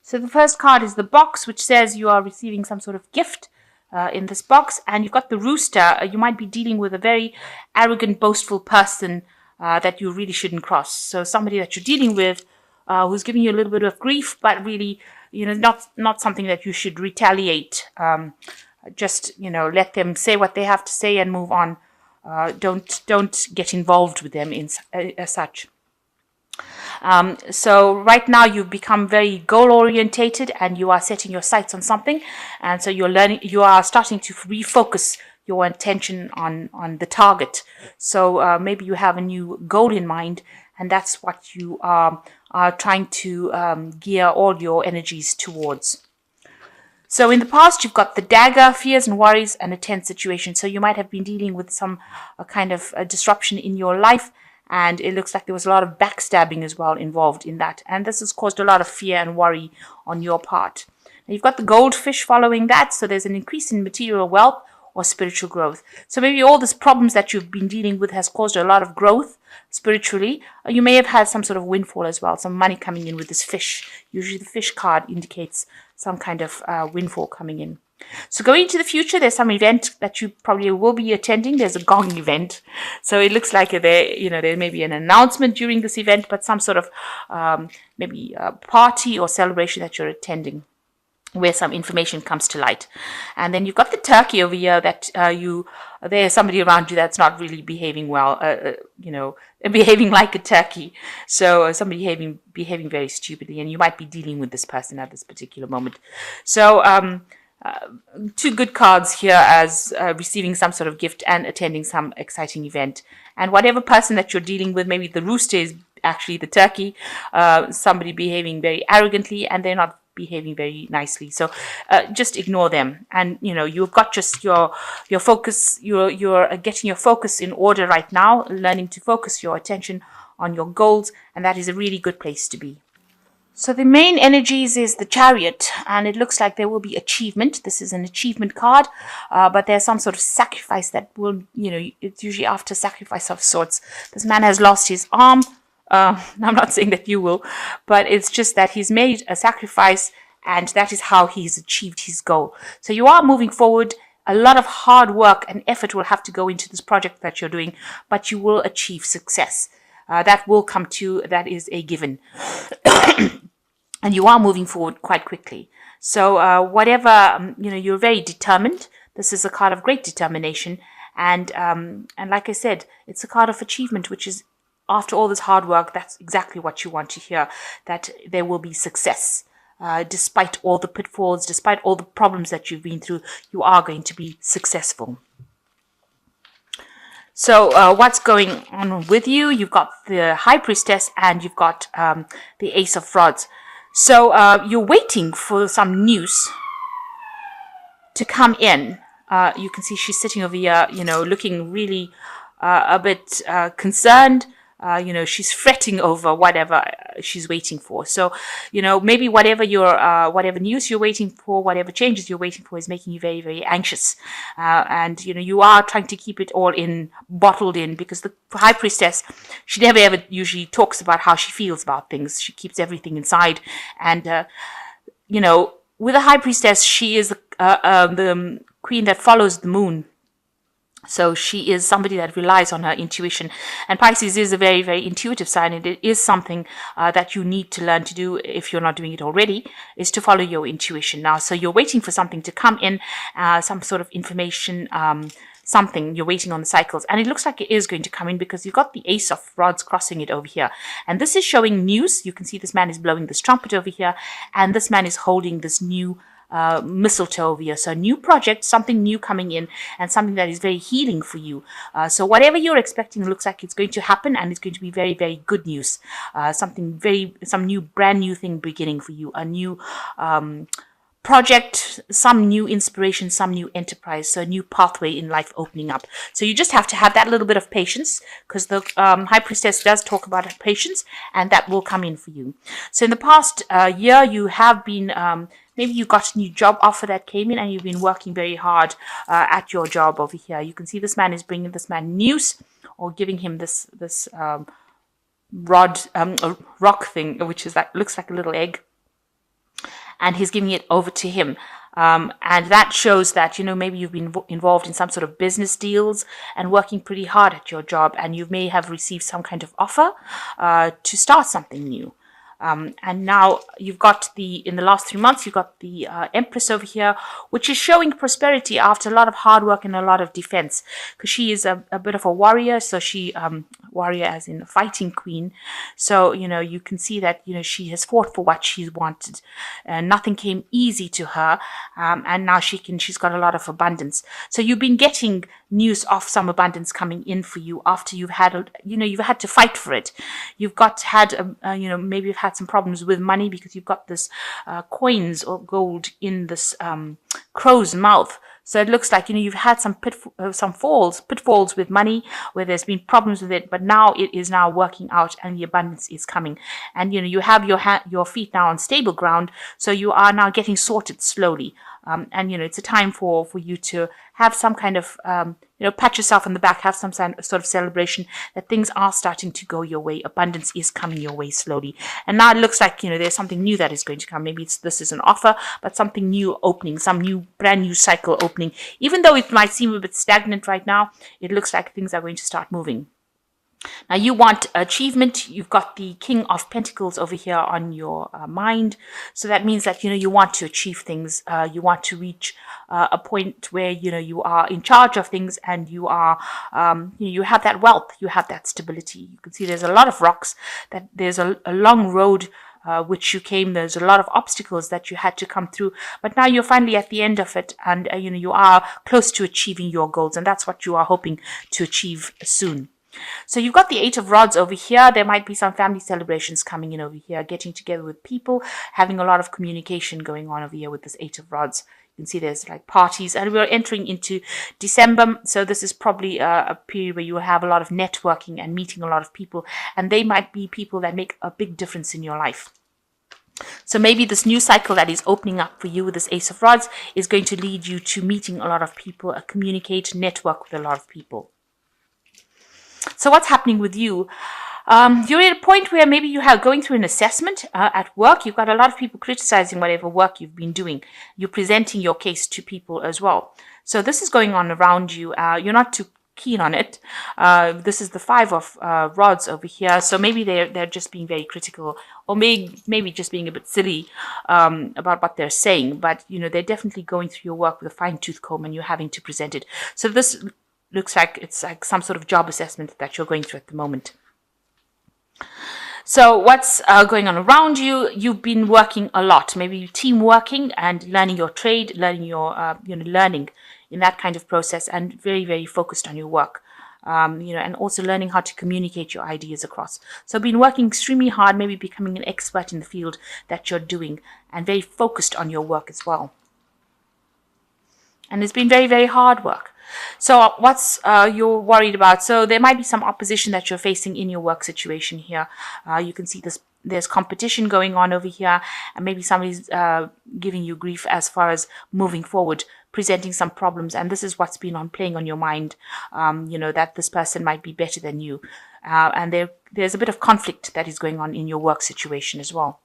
So the first card is the box, which says you are receiving some sort of gift in this box. And you've got the rooster. You might be dealing with a very arrogant, boastful person that you really shouldn't cross. So somebody that you're dealing with who's giving you a little bit of grief, but really, not something that you should retaliate. Just, let them say what they have to say and move on. Don't get involved with them as such. So right now you've become very goal orientated and you are setting your sights on something, and so you are starting to refocus your attention on the target. So maybe you have a new goal in mind, and that's what you are trying to gear all your energies towards. So in the past, you've got the dagger, fears and worries, and a tense situation. So you might have been dealing with some kind of disruption in your life, and it looks like there was a lot of backstabbing as well involved in that. And this has caused a lot of fear and worry on your part. Now you've got the goldfish following that. So there's an increase in material wealth or spiritual growth. So maybe all these problems that you've been dealing with has caused a lot of growth spiritually. You may have had some sort of windfall as well, some money coming in with this fish. Usually the fish card indicates some kind of windfall coming in. So going into the future, there's some event that you probably will be attending. There's a gong event. So it looks like there may be an announcement during this event, but some sort of maybe a party or celebration that you're attending, where some information comes to light. And then you've got the turkey over here that there's somebody around you that's not really behaving well, behaving like a turkey. So somebody behaving very stupidly, and you might be dealing with this person at this particular moment. So two good cards here as receiving some sort of gift and attending some exciting event. And whatever person that you're dealing with, maybe the rooster is actually the turkey, somebody behaving very arrogantly, and they're not behaving very nicely. So just ignore them. And you've got just your focus, you're getting your focus in order right now, learning to focus your attention on your goals, and that is a really good place to be. So the main energies is the Chariot, and it looks like there will be achievement. This is an achievement card, but there's some sort of sacrifice that will, it's usually after sacrifice of sorts. This man has lost his arm. I'm not saying that you will, but it's just that he's made a sacrifice, and that is how he's achieved his goal. So you are moving forward. A lot of hard work and effort will have to go into this project that you're doing, but you will achieve success. That will come to, that is a given. And you are moving forward quite quickly. So whatever, you're very determined. This is a card of great determination. And like I said, it's a card of achievement, which is, after all this hard work, that's exactly what you want to hear, that there will be success. Despite all the pitfalls, despite all the problems that you've been through, you are going to be successful. So what's going on with you? You've got the High Priestess and you've got the Ace of Rods. So you're waiting for some news to come in. You can see she's sitting over here, looking really a bit concerned. She's fretting over whatever she's waiting for. So, maybe whatever news you're waiting for, whatever changes you're waiting for is making you very, very anxious. And you are trying to keep it all bottled in, because the High Priestess, she never ever usually talks about how she feels about things. She keeps everything inside. And, with the High Priestess, she is the queen that follows the moon. So she is somebody that relies on her intuition. And Pisces is a very, very intuitive sign. And it is something that you need to learn to do, if you're not doing it already, is to follow your intuition. Now, so you're waiting for something to come in, some sort of information, something. You're waiting on the cycles. And it looks like it is going to come in, because you've got the Ace of Rods crossing it over here. And this is showing news. You can see this man is blowing this trumpet over here. And this man is holding this new mistletoe over here. So a new project, something new coming in, and something that is very healing for you. So whatever you're expecting looks like it's going to happen, and it's going to be very, very good news. Some new, brand new thing beginning for you. A new project, some new inspiration, some new enterprise, so a new pathway in life opening up. So you just have to have that little bit of patience, because the High Priestess does talk about patience, and that will come in for you. So in the past year, you have been maybe you got a new job offer that came in, and you've been working very hard at your job over here. You can see this man is bringing this man news, or giving him this rock thing, which is looks like a little egg. and he's giving it over to him. And that shows that, maybe you've been involved in some sort of business deals and working pretty hard at your job, and you may have received some kind of offer to start something new. And now you've got in the last 3 months, you've got the Empress over here, which is showing prosperity after a lot of hard work and a lot of defense, because she is a bit of a warrior. So she, warrior as in fighting queen. So, you can see that, she has fought for what she wanted. Nothing came easy to her. And now she's got a lot of abundance. So you've been getting news of some abundance coming in for you after you've had, you've had to fight for it. You've maybe you've had some problems with money because you've got this coins or gold in this crow's mouth. So it looks like, you've had some pitfalls with money where there's been problems with it, but now it is now working out and the abundance is coming. And, you have your feet now on stable ground. So you are now getting sorted slowly. And, it's a time for you to have some kind of, pat yourself on the back, have some sort of celebration that things are starting to go your way. Abundance is coming your way slowly. And now it looks like, there's something new that is going to come. Maybe this is an offer, but something new opening, some brand new cycle opening. Even though it might seem a bit stagnant right now, it looks like things are going to start moving. Now you want achievement. You've got the King of Pentacles over here on your mind. So that means that, you want to achieve things. You want to reach a point where, you are in charge of things and you are, you have that wealth, you have that stability. You can see there's a lot of rocks, that there's a long road which you came. There's a lot of obstacles that you had to come through, but now you're finally at the end of it, and you are close to achieving your goals, and that's what you are hoping to achieve soon. So you've got the Eight of Rods over here. There might be some family celebrations coming in over here, getting together with people, having a lot of communication going on over here with this Eight of Rods. You can see there's like parties, and we're entering into December. So this is probably a period where you will have a lot of networking and meeting a lot of people, and they might be people that make a big difference in your life. So maybe this new cycle that is opening up for you with this Ace of Rods is going to lead you to meeting a lot of people, communicate, network with a lot of people. So what's happening with you? You're at a point where maybe you are going through an assessment at work. You've got a lot of people criticizing whatever work you've been doing. You're presenting your case to people as well. So this is going on around you. You're not too keen on it. This is the Five of Rods over here. So maybe they're just being very critical, or maybe just being a bit silly about what they're saying. But they're definitely going through your work with a fine-tooth comb, and you're having to present it. So this looks like it's like some sort of job assessment that you're going through at the moment. So what's going on around you? You've been working a lot, maybe team working and learning your trade, learning your learning in that kind of process, and very, very focused on your work. And also learning how to communicate your ideas across. So been working extremely hard, maybe becoming an expert in the field that you're doing, and very focused on your work as well. And it's been very, very hard work. So what's you're worried about? So there might be some opposition that you're facing in your work situation here. You can see there's competition going on over here, and maybe somebody's giving you grief as far as moving forward, presenting some problems, and this is what's been playing on your mind. That this person might be better than you, and there's a bit of conflict that is going on in your work situation as well.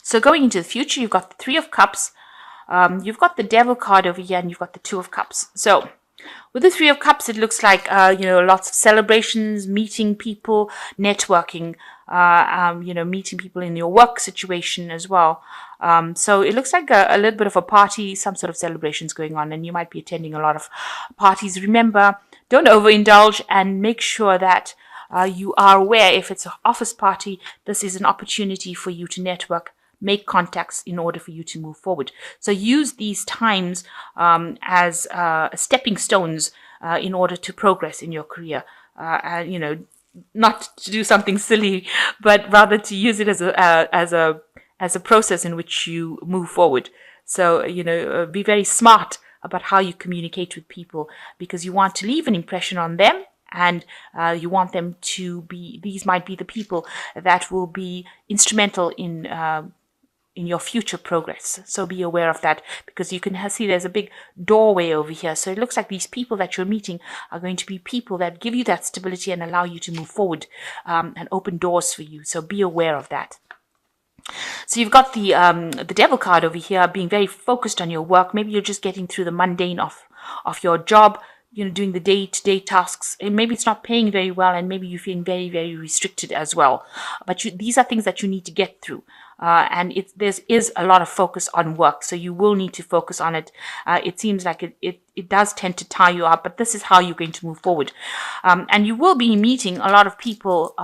So going into the future, you've got the Three of Cups. You've got the Devil card over here, and you've got the Two of Cups. So with the Three of Cups, it looks like, lots of celebrations, meeting people, networking, meeting people in your work situation as well. So it looks like a little bit of a party, some sort of celebrations going on, and you might be attending a lot of parties. Remember, don't overindulge, and make sure that you are aware if it's an office party, this is an opportunity for you to network, make contacts in order for you to move forward. So use these times as stepping stones in order to progress in your career. Not to do something silly, but rather to use it as a process in which you move forward. So be very smart about how you communicate with people, because you want to leave an impression on them. And you want them to be, these might be the people that will be instrumental in your future progress. So be aware of that, because you can see there's a big doorway over here. So it looks like these people that you're meeting are going to be people that give you that stability and allow you to move forward and open doors for you. So be aware of that. So you've got the devil card over here, being very focused on your work. Maybe you're just getting through the mundane of your job, doing the day-to-day tasks, and maybe it's not paying very well, and maybe you're feeling very, very restricted as well. But these are things that you need to get through. And there is a lot of focus on work, so you will need to focus on it. It seems like it does tend to tie you up, but this is how you're going to move forward. And you will be meeting a lot of people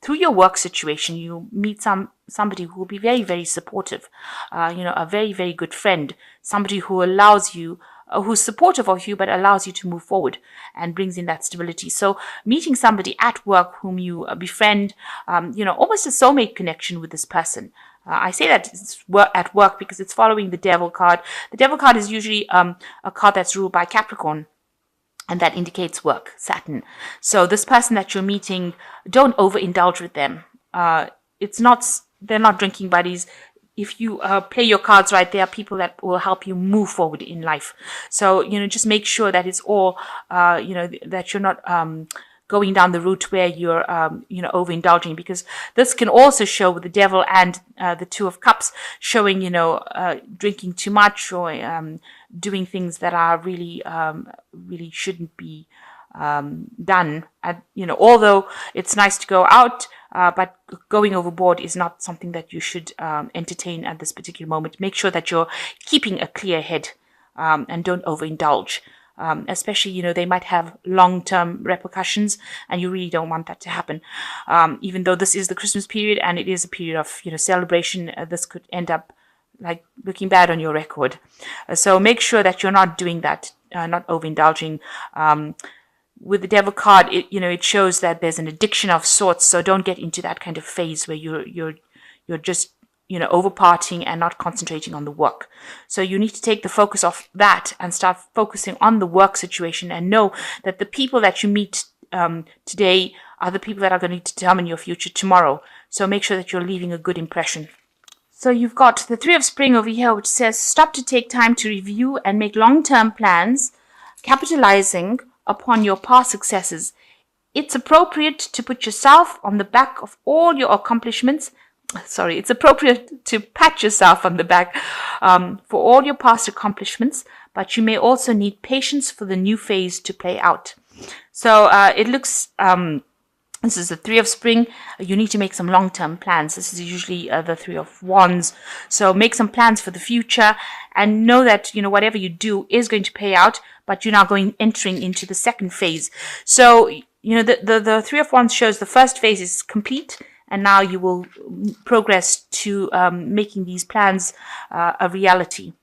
through your work situation. You meet somebody who will be very, very supportive, a very, very good friend, somebody who allows you, who's supportive of you, but allows you to move forward and brings in that stability. So meeting somebody at work whom you befriend, almost a soulmate connection with this person. I say that it's at work because it's following the devil card. The devil card is usually a card that's ruled by Capricorn, and that indicates work, Saturn. So this person that you're meeting, don't overindulge with them. They're not drinking buddies. If you play your cards right, there are people that will help you move forward in life. So, just make sure that it's all, that you're not going down the route where you're, overindulging, because this can also show with the devil and the Two of Cups showing, drinking too much or doing things that are really, really shouldn't be done. Although it's nice to go out, but going overboard is not something that you should entertain at this particular moment. Make sure that you're keeping a clear head and don't overindulge. Especially, they might have long-term repercussions, and you really don't want that to happen. Even though this is the Christmas period and it is a period of, celebration, this could end up like looking bad on your record. So make sure that you're not doing that, not overindulging. With the devil card, it shows that there's an addiction of sorts. So don't get into that kind of phase where you're just over partying and not concentrating on the work. So you need to take the focus off that and start focusing on the work situation, and know that the people that you meet today are the people that are going to determine your future tomorrow. So make sure that you're leaving a good impression. So you've got the Three of Spring over here, which says stop to take time to review and make long-term plans, capitalizing upon your past successes. It's appropriate to put yourself on the back of all your accomplishments. It's appropriate to pat yourself on the back for all your past accomplishments, but you may also need patience for the new phase to play out. So it looks, this is the Three of Spring. You need to make some long-term plans. This is usually the Three of Wands. So make some plans for the future and know that, whatever you do is going to pay out, but you're now entering into the second phase. So, the Three of Wands shows the first phase is complete, and now you will progress to making these plans a reality.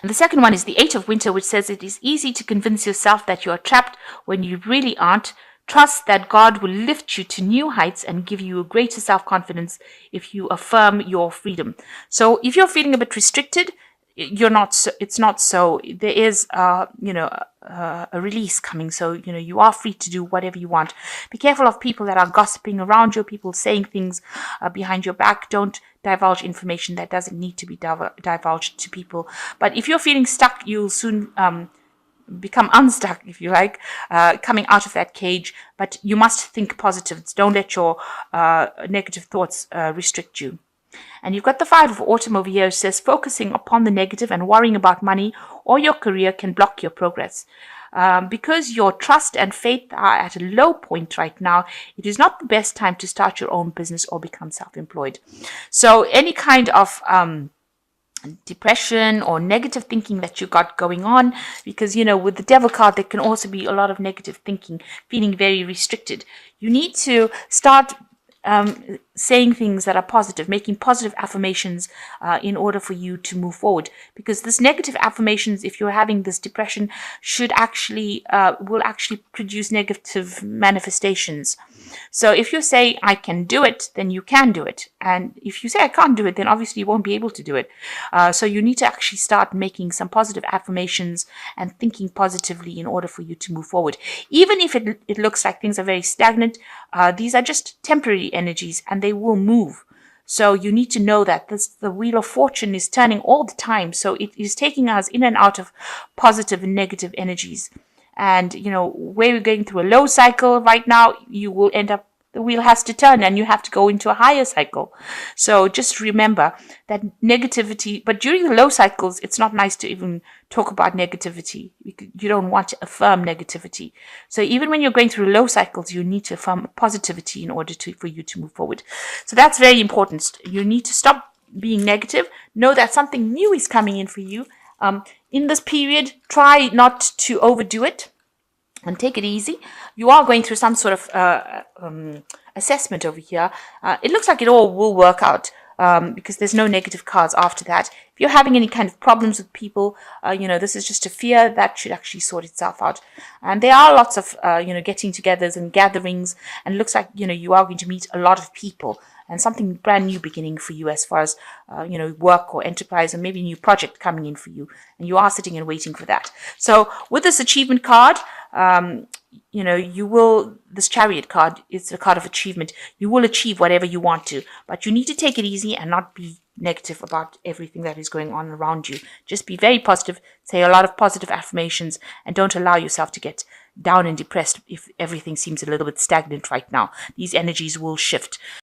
And the second one is the Eight of Winter, which says it is easy to convince yourself that you are trapped when you really aren't. Trust that God will lift you to new heights and give you a greater self-confidence if you affirm your freedom. So if you're feeling a bit restricted, it's not so. There is, a release coming. So, you are free to do whatever you want. Be careful of people that are gossiping around you, people saying things behind your back. Don't divulge information that doesn't need to be divulged to people. But if you're feeling stuck, you'll soon become unstuck, if you like, coming out of that cage. But you must think positive. Don't let your negative thoughts restrict you. And you've got the Five of Autumn over here. It says focusing upon the negative and worrying about money or your career can block your progress. Because your trust and faith are at a low point right now, it is not the best time to start your own business or become self-employed. So any kind of depression or negative thinking that you got going on, because with the devil card there can also be a lot of negative thinking, feeling very restricted. You need to start saying things that are positive, making positive affirmations in order for you to move forward. Because this negative affirmations, if you're having this depression, will actually produce negative manifestations. So if you say, I can do it, then you can do it. And if you say, I can't do it, then obviously you won't be able to do it. So you need to actually start making some positive affirmations and thinking positively in order for you to move forward. Even if it looks like things are very stagnant, these are just temporary energies and they will move. So you need to know that the Wheel of Fortune is turning all the time. So it is taking us in and out of positive and negative energies. And, where we're going through a low cycle right now, you will end up the wheel has to turn and you have to go into a higher cycle. So just remember that negativity, but during the low cycles, it's not nice to even talk about negativity. You don't want to affirm negativity. So even when you're going through low cycles, you need to affirm positivity in order for you to move forward. So that's very important. You need to stop being negative. Know that something new is coming in for you. In this period, try not to overdo it and take it easy. You are going through some sort of assessment over here. It looks like it all will work out because there's no negative cards after that. If you're having any kind of problems with people, this is just a fear that should actually sort itself out. And there are lots of, getting-togethers and gatherings, and it looks like, you are going to meet a lot of people and something brand new beginning for you as far as, work or enterprise, or maybe a new project coming in for you. And you are sitting and waiting for that. So with this achievement card, this Chariot card is a card of achievement. You will achieve whatever you want to, but you need to take it easy and not be negative about everything that is going on around you. Just be very positive, say a lot of positive affirmations, and don't allow yourself to get down and depressed if everything seems a little bit stagnant right now. These energies will shift.